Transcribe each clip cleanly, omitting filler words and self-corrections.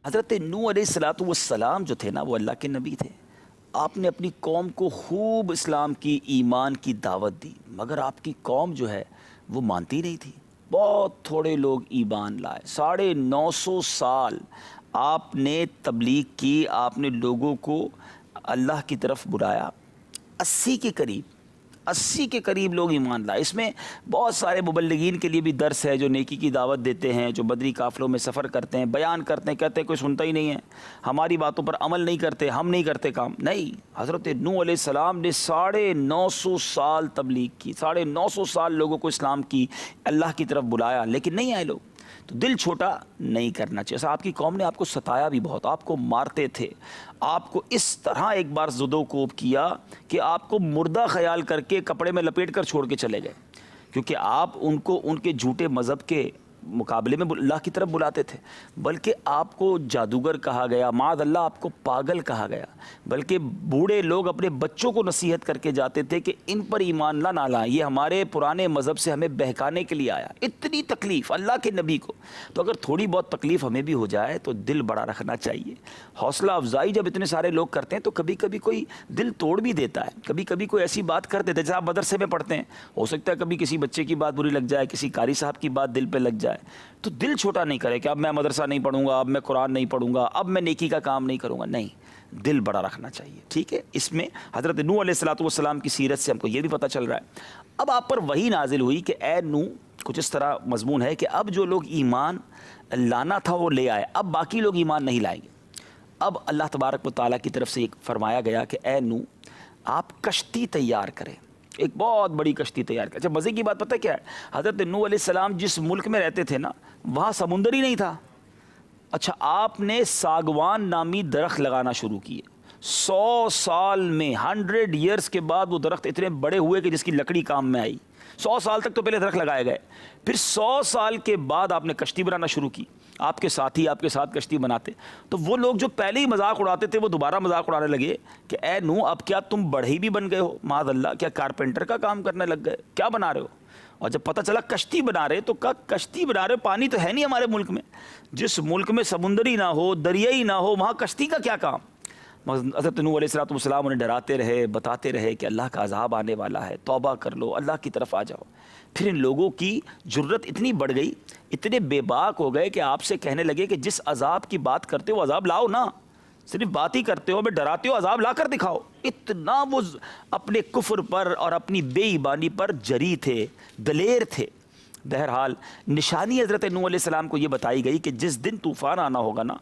حضرت نوح علیہ الصلوۃ والسلام جو تھے نا، وہ اللہ کے نبی تھے. آپ نے اپنی قوم کو خوب اسلام کی، ایمان کی دعوت دی، مگر آپ کی قوم جو ہے وہ مانتی نہیں تھی. بہت تھوڑے لوگ ایمان لائے. 950 سال آپ نے تبلیغ کی، آپ نے لوگوں کو اللہ کی طرف بلایا. 80 کے قریب لوگ ایمان لائے. اس میں بہت سارے مبلغین کے لیے بھی درس ہے، جو نیکی کی دعوت دیتے ہیں، جو بدری قافلوں میں سفر کرتے ہیں، بیان کرتے ہیں، کہتے ہیں کوئی سنتا ہی نہیں ہے، ہماری باتوں پر عمل نہیں کرتے، ہم نہیں کرتے کام. نہیں، حضرت نوح علیہ السلام نے 950 سال تبلیغ کی، 950 سال لوگوں کو اسلام کی، اللہ کی طرف بلایا، لیکن نہیں آئے لوگ. تو دل چھوٹا نہیں کرنا چاہیے. ایسا آپ کی قوم نے آپ کو ستایا بھی بہت، آپ کو مارتے تھے، آپ کو اس طرح ایک بار زد و کوب کیا کہ آپ کو مردہ خیال کر کے کپڑے میں لپیٹ کر چھوڑ کے چلے گئے، کیونکہ آپ ان کو ان کے جھوٹے مذہب کے مقابلے میں اللہ کی طرف بلاتے تھے. بلکہ آپ کو جادوگر کہا گیا، معاذ اللہ آپ کو پاگل کہا گیا. بلکہ بوڑھے لوگ اپنے بچوں کو نصیحت کر کے جاتے تھے کہ ان پر ایمان نہ لائیں، یہ ہمارے پرانے مذہب سے ہمیں بہکانے کے لیے آیا. اتنی تکلیف اللہ کے نبی کو. تو اگر تھوڑی بہت تکلیف ہمیں بھی ہو جائے تو دل بڑا رکھنا چاہیے. حوصلہ افزائی جب اتنے سارے لوگ کرتے ہیں تو کبھی کبھی کوئی دل توڑ بھی دیتا ہے، کبھی کبھی کوئی ایسی بات کر دیتا ہے. جیسے آپ مدرسے میں پڑھتے ہیں، ہو سکتا ہے کبھی کسی بچے کی بات بری لگ جائے، کسی قاری صاحب کی بات دل پہ لگ جائے، تو دل چھوٹا نہیں کرے کہ اب میں مدرسہ نہیں پڑھوں گا، اب میں قرآن نہیں پڑھوں گا، اب میں نیکی کا کام نہیں کروں گا. نہیں، دل بڑا رکھنا چاہیے. ٹھیک ہے، اس میں حضرت نوح علیہ الصلوۃ والسلام کی سیرت سے ہم کو یہ بھی پتہ چل رہا ہے. اب آپ پر وحی نازل ہوئی کہ اے نوح، کچھ اس طرح مضمون ہے کہ اب جو لوگ ایمان لانا تھا وہ لے آئے، اب باقی لوگ ایمان نہیں لائیں گے. اب اللہ تبارک و تعالیٰ کی طرف سے ایک فرمایا گیا کہ اے نوح، آپ کشتی تیار کریں، ایک بہت بڑی کشتی تیار کریں. اچھا، مزے کی بات پتہ کیا ہے؟ حضرت نوح علیہ السلام جس ملک میں رہتے تھے نا، وہاں سمندر ہی نہیں تھا. اچھا، آپ نے ساگوان نامی درخت لگانا شروع کیے. 100 سال میں 100 ایئرس کے بعد وہ درخت اتنے بڑے ہوئے کہ جس کی لکڑی کام میں آئی. 100 سال تک تو پہلے درخت لگائے گئے، پھر 100 سال کے بعد آپ نے کشتی بنانا شروع کی. آپ کے ساتھی آپ کے ساتھ کشتی بناتے، تو وہ لوگ جو پہلے ہی مذاق اڑاتے تھے وہ دوبارہ مذاق اڑانے لگے کہ اے نوح، اب کیا تم بڑھئی بھی بن گئے ہو؟ معاذ اللہ، کیا کارپینٹر کا کام کرنے لگ گئے؟ کیا بنا رہے ہو؟ اور جب پتہ چلا کشتی بنا رہے، تو کشتی بنا رہے، پانی تو ہے نہیں ہمارے ملک میں. جس ملک میں سمندری نہ ہو، دریائی نہ ہو، وہاں کشتی کا کیا کام؟ حضرت نوح علیہ الصلوۃ والسلام انہیں ڈراتے رہے، بتاتے رہے کہ اللہ کا عذاب آنے والا ہے، توبہ کر لو، اللہ کی طرف آ جاؤ. پھر ان لوگوں کی جرت اتنی بڑھ گئی، اتنے بے باک ہو گئے کہ آپ سے کہنے لگے کہ جس عذاب کی بات کرتے ہو عذاب لاؤ نا، صرف بات ہی کرتے ہو، ہمیں ڈراتے ہو، عذاب لا کر دکھاؤ. اتنا وہ اپنے کفر پر اور اپنی بے ایمانی پر جری تھے، دلیر تھے. بہرحال نشانی حضرت نوح علیہ السلام کو یہ بتائی گئی کہ جس دن طوفان آنا ہوگا نا،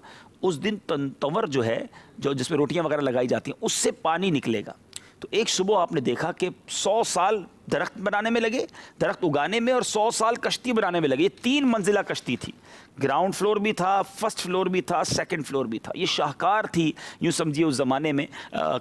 اس دن تنور جو ہے، جو جس میں روٹیاں وغیرہ لگائی جاتی ہیں، اس سے پانی نکلے گا. تو ایک صبح آپ نے دیکھا کہ 100 سال درخت بنانے میں لگے، درخت اگانے میں، اور 100 سال کشتی بنانے میں لگے. یہ 3 منزلہ کشتی تھی، گراؤنڈ فلور بھی تھا، فرسٹ فلور بھی تھا، سیکنڈ فلور بھی تھا. یہ شاہکار تھی، یوں سمجھیے اس زمانے میں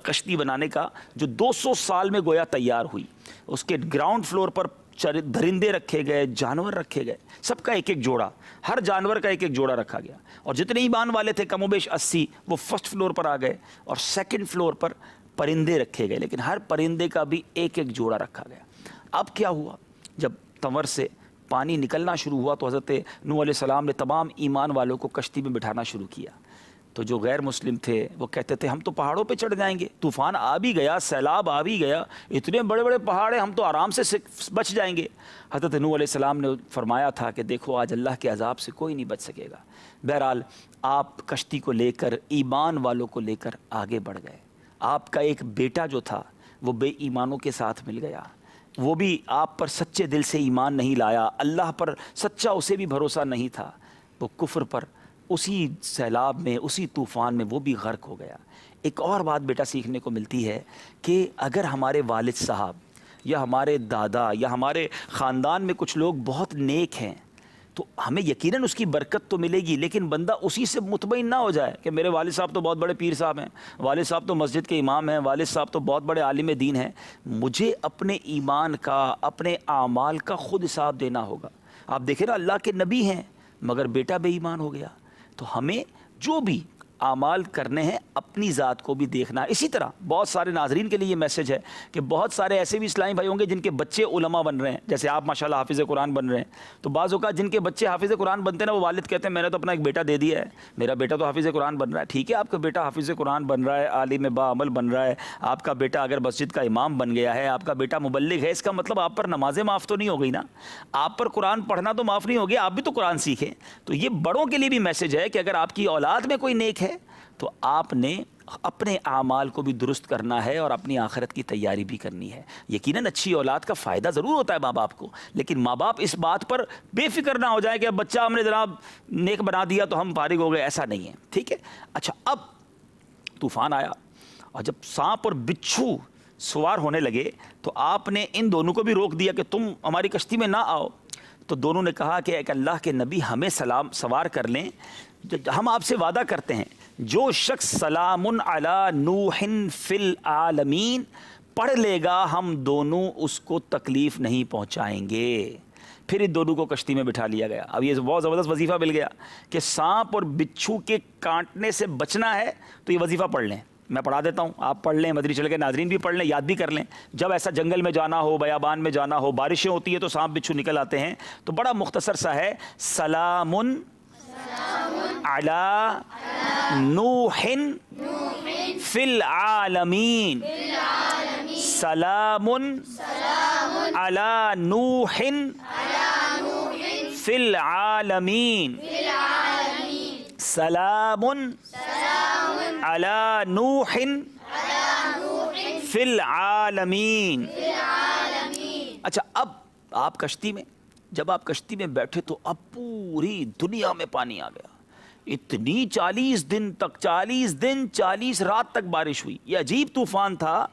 کشتی بنانے کا، جو 200 سال میں گویا تیار ہوئی. اس کے گراؤنڈ فلور پر درندے رکھے گئے، جانور رکھے گئے، سب کا ایک ایک جوڑا، ہر جانور کا ایک ایک جوڑا رکھا گیا. اور جتنے ایمان والے تھے کم و بیش 80، وہ فرسٹ فلور پر آ گئے. اور سیکنڈ فلور پر پرندے رکھے گئے، لیکن ہر پرندے کا بھی ایک ایک جوڑا رکھا گیا. اب کیا ہوا؟ جب تنور سے پانی نکلنا شروع ہوا تو حضرت نوح علیہ السلام نے تمام ایمان والوں کو کشتی میں بٹھانا شروع کیا. تو جو غیر مسلم تھے وہ کہتے تھے ہم تو پہاڑوں پہ چڑھ جائیں گے، طوفان آ بھی گیا، سیلاب آ بھی گیا، اتنے بڑے بڑے پہاڑ ہیں، ہم تو آرام سے بچ جائیں گے. حضرت نوح علیہ السلام نے فرمایا تھا کہ دیکھو آج اللہ کے عذاب سے کوئی نہیں بچ سکے گا. بہرحال آپ کشتی کو لے کر، ایمان والوں کو لے کر آگے بڑھ گئے. آپ کا ایک بیٹا جو تھا وہ بے ایمانوں کے ساتھ مل گیا، وہ بھی آپ پر سچے دل سے ایمان نہیں لایا، اللہ پر سچا اسے بھی بھروسہ نہیں تھا. وہ کفر پر اسی سیلاب میں، اسی طوفان میں وہ بھی غرق ہو گیا. ایک اور بات بیٹا سیکھنے کو ملتی ہے کہ اگر ہمارے والد صاحب یا ہمارے دادا یا ہمارے خاندان میں کچھ لوگ بہت نیک ہیں تو ہمیں یقیناً اس کی برکت تو ملے گی، لیکن بندہ اسی سے مطمئن نہ ہو جائے کہ میرے والد صاحب تو بہت بڑے پیر صاحب ہیں، والد صاحب تو مسجد کے امام ہیں، والد صاحب تو بہت بڑے عالم دین ہیں. مجھے اپنے ایمان کا، اپنے اعمال کا خود حساب دینا ہوگا. آپ دیکھیں نا، اللہ کے نبی ہیں مگر بیٹا بے ایمان ہو گیا. تو ہمیں جو بھی اعمال کرنے ہیں، اپنی ذات کو بھی دیکھنا ہے۔ اسی طرح بہت سارے ناظرین کے لیے یہ میسج ہے کہ بہت سارے ایسے بھی اسلامی بھائی ہوں گے جن کے بچے علماء بن رہے ہیں، جیسے آپ ماشاءاللہ حافظ قرآن بن رہے ہیں، تو بعض اوقات جن کے بچے حافظ قرآن بنتے ہیں نا، وہ والد کہتے ہیں میں نے تو اپنا ایک بیٹا دے دیا ہے، میرا بیٹا تو حافظ قرآن بن رہا ہے۔ ٹھیک ہے، آپ کا بیٹا حافظ قرآن بن رہا ہے، عالم باعمل بن رہا ہے، آپ کا بیٹا اگر مسجد کا امام بن گیا ہے، آپ کا بیٹا مبلغ ہے، اس کا مطلب آپ پر نمازیں معاف تو نہیں ہو گئی نا، آپ پر قرآن پڑھنا تو معاف نہیں ہو گیا، آپ بھی تو قرآن سیکھیں۔ تو یہ بڑوں کے لیے بھی میسج ہے کہ اگر آپ کی اولاد میں کوئی نیک ہے تو آپ نے اپنے اعمال کو بھی درست کرنا ہے اور اپنی آخرت کی تیاری بھی کرنی ہے۔ یقیناً اچھی اولاد کا فائدہ ضرور ہوتا ہے ماں باپ کو، لیکن ماں باپ اس بات پر بے فکر نہ ہو جائے کہ اب بچہ ہم نے جناب نیک بنا دیا تو ہم فارغ ہو گئے، ایسا نہیں ہے۔ ٹھیک ہے، اچھا اب طوفان آیا اور جب سانپ اور بچھو سوار ہونے لگے تو آپ نے ان دونوں کو بھی روک دیا کہ تم ہماری کشتی میں نہ آؤ۔ تو دونوں نے کہا کہ ایک اللہ کے نبی ہمیں سوار کر لیں، ہم آپ سے وعدہ کرتے ہیں جو شخص سلام علی نوح فی العالمین پڑھ لے گا ہم دونوں اس کو تکلیف نہیں پہنچائیں گے۔ پھر ان دونوں کو کشتی میں بٹھا لیا گیا۔ اب یہ بہت زبردست وظیفہ مل گیا کہ سانپ اور بچھو کے کاٹنے سے بچنا ہے تو یہ وظیفہ پڑھ لیں۔ میں پڑھا دیتا ہوں، آپ پڑھ لیں، مدری چل کے ناظرین بھی پڑھ لیں، یاد بھی کر لیں۔ جب ایسا جنگل میں جانا ہو، بیابان میں جانا ہو، بارشیں ہوتی ہے تو سانپ بچھو نکل آتے ہیں، تو بڑا مختصر سا ہے، سلام علی نوح فی العالمین، سلام علی نوح فی العالمین، سلام علی نوح فی العالمین۔ اچھا اب آپ کشتی میں، جب آپ کشتی میں بیٹھے تو اب پوری دنیا میں پانی آ گیا، اتنی 40 دن تک، 40 دن 40 رات تک بارش ہوئی۔ یہ عجیب طوفان تھا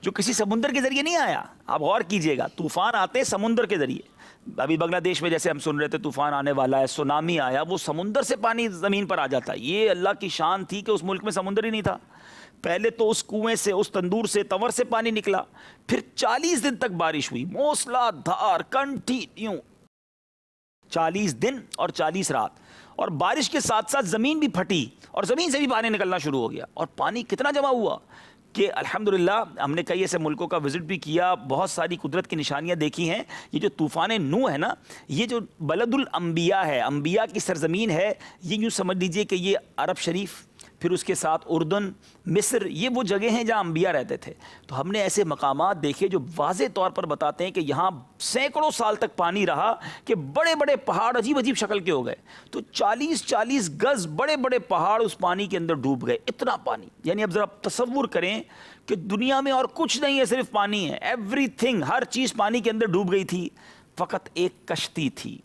جو کسی سمندر کے ذریعے نہیں آیا۔ آپ غور کیجئے گا، طوفان آتے سمندر کے ذریعے۔ ابھی بنگلہ دیش میں جیسے ہم سن رہے تھے طوفان آنے والا ہے، سونامی آیا، وہ سمندر سے پانی زمین پر آ جاتا ہے۔ یہ اللہ کی شان تھی کہ اس ملک میں سمندر ہی نہیں تھا۔ پہلے تو اس کنویں سے، اس تندور سے، تنور سے پانی نکلا، پھر 40 دن تک بارش ہوئی، موسلا دھار، کنٹینیو 40 دن اور 40 رات، اور بارش کے ساتھ ساتھ زمین بھی پھٹی اور زمین سے بھی پانی نکلنا شروع ہو گیا۔ اور پانی کتنا جمع ہوا کہ الحمدللہ ہم نے کئی ایسے ملکوں کا وزٹ بھی کیا، بہت ساری قدرت کی نشانیاں دیکھی ہیں۔ یہ جو طوفان نوح ہے نا، یہ جو بلد الانبیاء ہے، انبیاء کی سرزمین ہے، یہ یوں سمجھ لیجئے کہ یہ عرب شریف، پھر اس کے ساتھ اردن، مصر، یہ وہ جگہ ہیں جہاں انبیاء رہتے تھے۔ تو ہم نے ایسے مقامات دیکھے جو واضح طور پر بتاتے ہیں کہ یہاں سینکڑوں سال تک پانی رہا کہ بڑے بڑے پہاڑ عجیب عجیب شکل کے ہو گئے۔ تو 40 گز بڑے بڑے پہاڑ اس پانی کے اندر ڈوب گئے، اتنا پانی۔ یعنی اب ذرا تصور کریں کہ دنیا میں اور کچھ نہیں ہے، صرف پانی ہے، ایوری تھنگ، ہر چیز پانی کے اندر ڈوب گئی تھی۔ فقط ایک کشتی تھی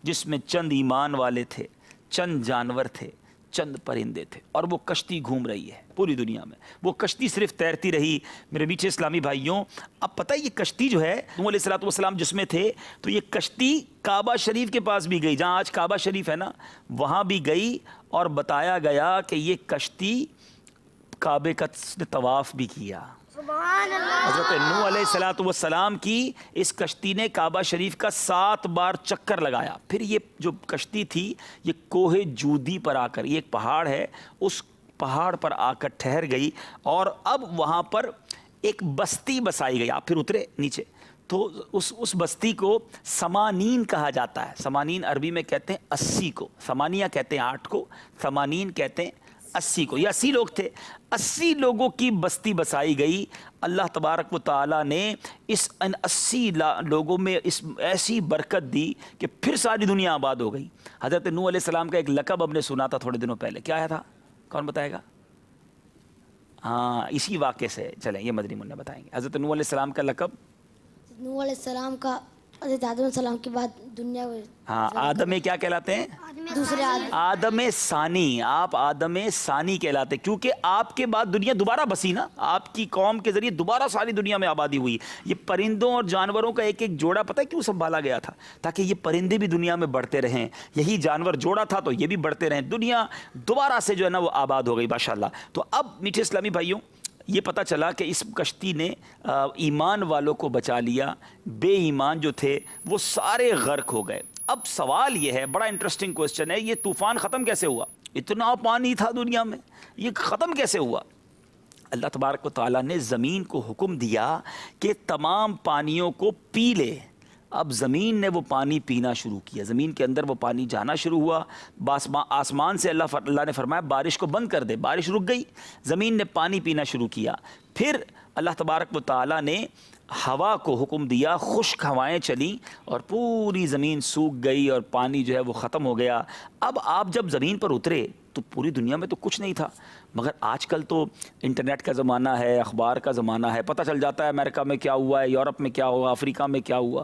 جس میں چند ایمان والے تھے، چند جانور تھے، چند پرندے تھے، اور وہ کشتی گھوم رہی ہے پوری دنیا میں۔ وہ کشتی صرف تیرتی رہی۔ میرے میٹھے اسلامی بھائیوں، اب پتہ ہے یہ کشتی جو ہے، نوح علیہ السلام جس میں تھے، تو یہ کشتی کعبہ شریف کے پاس بھی گئی، جہاں آج کعبہ شریف ہے نا، وہاں بھی گئی، اور بتایا گیا کہ یہ کشتی کعبے کا طواف بھی کیا۔ حضرت نوح علیہ السلام کی اس کشتی نے کعبہ شریف کا 7 بار چکر لگایا۔ پھر یہ جو کشتی تھی یہ کوہ جودی پر آ کر، یہ ایک پہاڑ ہے، اس پہاڑ پر آ کر ٹھہر گئی، اور اب وہاں پر ایک بستی بسائی گئی۔ آپ پھر اترے نیچے تو اس بستی کو سمانین کہا جاتا ہے۔ سمانین عربی میں کہتے ہیں 80 کو، سمانیہ کہتے ہیں 8 کو، سمانین کہتے ہیں 80 کو۔ یہ 80 لوگ تھے، 80 لوگوں کی بستی بسائی گئی۔ اللہ تبارک و تعالیٰ نے ان 80 لوگوں میں اس ایسی برکت دی کہ پھر ساری دنیا آباد ہو گئی۔ حضرت نوح علیہ السلام کا ایک لقب ہم نے سنا تھا تھوڑے دنوں پہلے، کیا تھا؟ کون بتائے گا؟ ہاں، اسی واقعے سے چلیں، یہ مدنی منہ بتائیں گے۔ حضرت نوح علیہ السلام کا لقب، نوح علیہ السلام کا حضرت آدم علیہ السلام کے بعد دنیا میں، ہاں، آدم کیا کہلاتے ہیں؟ دوسرے آدم ثانی۔ آپ آدم ثانی کہلاتے کیونکہ آپ کے بعد دنیا دوبارہ بسی نا، آپ کی قوم کے ذریعے دوبارہ ساری دنیا میں آبادی ہوئی۔ یہ پرندوں اور جانوروں کا ایک ایک جوڑا پتہ ہے کیوں سنبھالا گیا تھا؟ تاکہ یہ پرندے بھی دنیا میں بڑھتے رہیں، یہی جانور جوڑا تھا تو یہ بھی بڑھتے رہیں، دنیا دوبارہ سے جو ہے نا وہ آباد ہو گئی ماشاءاللہ۔ تو اب میٹھے اسلامی بھائیوں، یہ پتہ چلا کہ اس کشتی نے ایمان والوں کو بچا لیا، بے ایمان جو تھے وہ سارے غرق ہو گئے۔ اب سوال یہ ہے، بڑا انٹرسٹنگ کوسچن ہے، یہ طوفان ختم کیسے ہوا؟ اتنا پانی تھا دنیا میں، یہ ختم کیسے ہوا؟ اللہ تبارک و تعالیٰ نے زمین کو حکم دیا کہ تمام پانیوں کو پی لے۔ اب زمین نے وہ پانی پینا شروع کیا، زمین کے اندر وہ پانی جانا شروع ہوا، آسمان سے اللہ نے فرمایا بارش کو بند کر دے، بارش رک گئی، زمین نے پانی پینا شروع کیا۔ پھر اللہ تبارک و تعالیٰ نے ہوا کو حکم دیا، خشک ہوائیں چلیں اور پوری زمین سوکھ گئی اور پانی جو ہے وہ ختم ہو گیا۔ اب آپ جب زمین پر اترے تو پوری دنیا میں تو کچھ نہیں تھا، مگر آج کل تو انٹرنیٹ کا زمانہ ہے، اخبار کا زمانہ ہے، پتہ چل جاتا ہے امریکہ میں کیا ہوا ہے، یورپ میں کیا ہوا، افریقہ میں کیا ہوا۔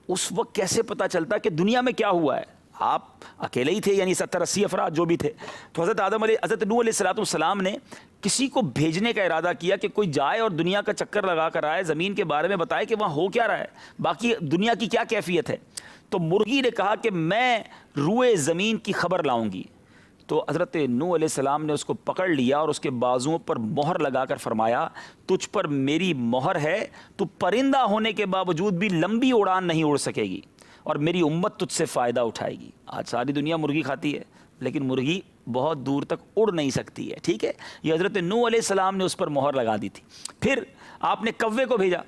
اس وقت کیسے پتہ چلتا کہ دنیا میں کیا ہوا ہے؟ آپ اکیلے ہی تھے، یعنی 70-80 افراد جو بھی تھے، تو حضرت نوح علیہ السلام نے کسی کو بھیجنے کا ارادہ کیا کہ کوئی جائے اور دنیا کا چکر لگا کر آئے، زمین کے بارے میں بتائے کہ وہاں ہو کیا رہا ہے، باقی دنیا کی کیا کیفیت ہے۔ تو مرغی نے کہا کہ میں روئے زمین کی خبر لاؤں گی۔ تو حضرت نوح علیہ السلام نے اس کو پکڑ لیا اور اس کے بازوؤں پر مہر لگا کر فرمایا تجھ پر میری مہر ہے، تو پرندہ ہونے کے باوجود بھی لمبی اڑان نہیں اڑ سکے گی اور میری امت تجھ سے فائدہ اٹھائے گی۔ آج ساری دنیا مرغی کھاتی ہے لیکن مرغی بہت دور تک اڑ نہیں سکتی ہے، ٹھیک ہے؟ یہ حضرت نوح علیہ السلام نے اس پر مہر لگا دی تھی۔ پھر آپ نے کوے کو بھیجا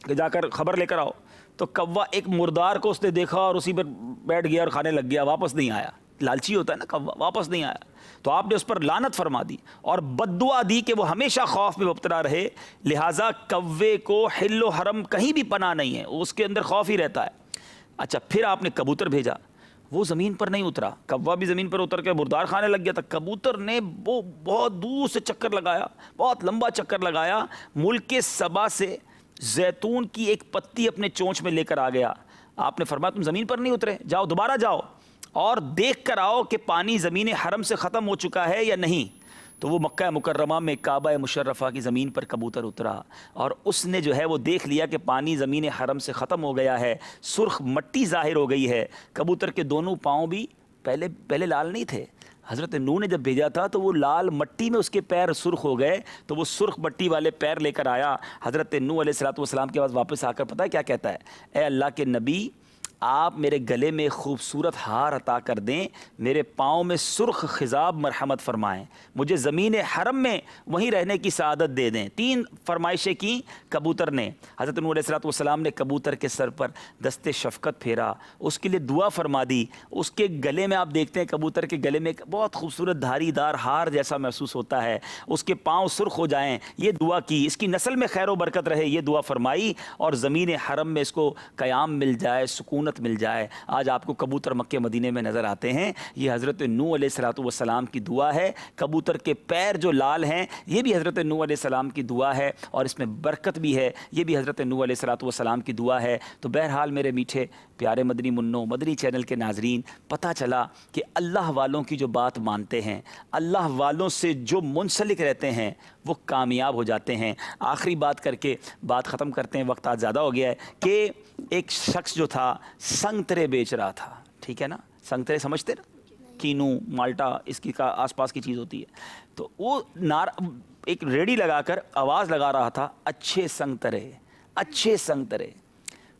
کہ جا کر خبر لے کر آؤ، تو کوا ایک مردار کو اس نے دیکھا اور اسی پر بیٹھ گیا اور کھانے لگ گیا، واپس نہیں آیا۔ لالچی ہوتا ہے نا کوا، واپس نہیں آیا۔ تو آپ نے اس پر لعنت فرما دی اور بد دعا دی کہ وہ ہمیشہ خوف میں مبتلا رہے، لہٰذا کوے کو حل و حرم کہیں بھی پناہ نہیں ہے، اس کے اندر خوف ہی رہتا ہے۔ اچھا، پھر آپ نے کبوتر بھیجا، وہ زمین پر نہیں اترا، کوا بھی زمین پر اتر کے مردار کھانے لگ گیا تھا۔ کبوتر نے وہ بہت دور سے چکر لگایا، بہت لمبا چکر لگایا، ملک سبا سے زیتون کی ایک پتی اپنے چونچ میں لے کر آ گیا۔ آپ نے فرمایا تم زمین پر نہیں اترے، جاؤ دوبارہ جاؤ اور دیکھ کر آؤ کہ پانی زمین حرم سے ختم ہو چکا ہے یا نہیں۔ تو وہ مکہ مکرمہ میں کعبہ مشرفہ کی زمین پر کبوتر اترا اور اس نے جو ہے وہ دیکھ لیا کہ پانی زمین حرم سے ختم ہو گیا ہے، سرخ مٹی ظاہر ہو گئی ہے۔ کبوتر کے دونوں پاؤں بھی پہلے لال نہیں تھے، حضرت نوح نے جب بھیجا تھا تو وہ لال مٹی میں اس کے پیر سرخ ہو گئے، تو وہ سرخ مٹی والے پیر لے کر آیا حضرت نوح علیہ السلام کے پاس، واپس آ کر پتہ ہے کیا کہتا ہے؟ اے اللہ کے نبی، آپ میرے گلے میں خوبصورت ہار عطا کر دیں، میرے پاؤں میں سرخ خضاب مرحمت فرمائیں، مجھے زمین حرم میں وہیں رہنے کی سعادت دے دیں۔ 3 فرمائشیں کی کبوتر نے۔ حضرت نوح علیہ السلام نے کبوتر کے سر پر دست شفقت پھیرا، اس کے لیے دعا فرما دی۔ اس کے گلے میں آپ دیکھتے ہیں کبوتر کے گلے میں ایک بہت خوبصورت دھاری دار ہار جیسا محسوس ہوتا ہے، اس کے پاؤں سرخ ہو جائیں یہ دعا کی، اس کی نسل میں خیر و برکت رہے یہ دعا فرمائی، اور زمین حرم میں اس کو قیام مل جائے، سکونت مل جائے۔ آج آپ کو کبوتر مکے مدینے میں نظر آتے ہیں، یہ حضرت نوح علیہ السلام کی دعا ہے۔ کبوتر کے پیر جو لال ہیں یہ بھی حضرت نوح علیہ السلام کی دعا ہے، اور اس میں برکت بھی ہے، یہ بھی حضرت نوح علیہ السلام کی دعا ہے۔ تو بہرحال میرے میٹھے پیارے مدنی منوں، مدنی چینل کے ناظرین، پتہ چلا کہ اللہ والوں کی جو بات مانتے ہیں، اللہ والوں سے جو منسلک رہتے ہیں، وہ کامیاب ہو جاتے ہیں۔ آخری بات کر کے بات ختم کرتے ہیں، وقت آج زیادہ ہو گیا ہے، کہ ایک شخص جو تھا سنگترے بیچ رہا تھا، ٹھیک ہے نا؟ سنگترے سمجھتے نا؟ کینو، مالٹا، اس کی کا آس پاس کی چیز ہوتی ہے۔ تو وہ ایک ریڑھی لگا کر آواز لگا رہا تھا، اچھے سنگترے، اچھے سنگترے۔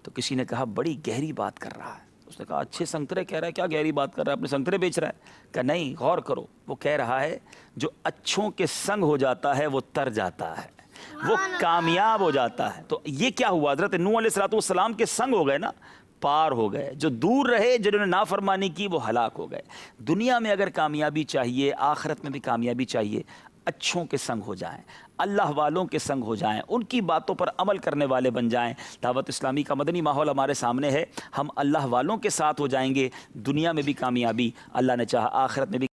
تو کسی نے کہا بڑی گہری بات کر رہا ہے۔ اس نے کہا اچھے سنگترے کہہ رہا ہے، کیا گہری بات کر رہا ہے، اپنے سنگترے بیچ رہا ہے؟ کہ نہیں، غور کرو، وہ کہہ رہا ہے جو اچھوں کے سنگ ہو جاتا ہے وہ تر جاتا ہے، وہ کامیاب ہو جاتا ہے۔ تو یہ کیا ہوا؟ حضرت نوح علیہ السلام کے سنگ ہو گئے نا، پار ہو گئے۔ جو دور رہے، جنہوں نے نافرمانی کی، وہ ہلاک ہو گئے۔ دنیا میں اگر کامیابی چاہیے، آخرت میں بھی کامیابی چاہیے، اچھوں کے سنگ ہو جائیں، اللہ والوں کے سنگ ہو جائیں، ان کی باتوں پر عمل کرنے والے بن جائیں۔ دعوت اسلامی کا مدنی ماحول ہمارے سامنے ہے، ہم اللہ والوں کے ساتھ ہو جائیں گے، دنیا میں بھی کامیابی، اللہ نے چاہا آخرت میں بھی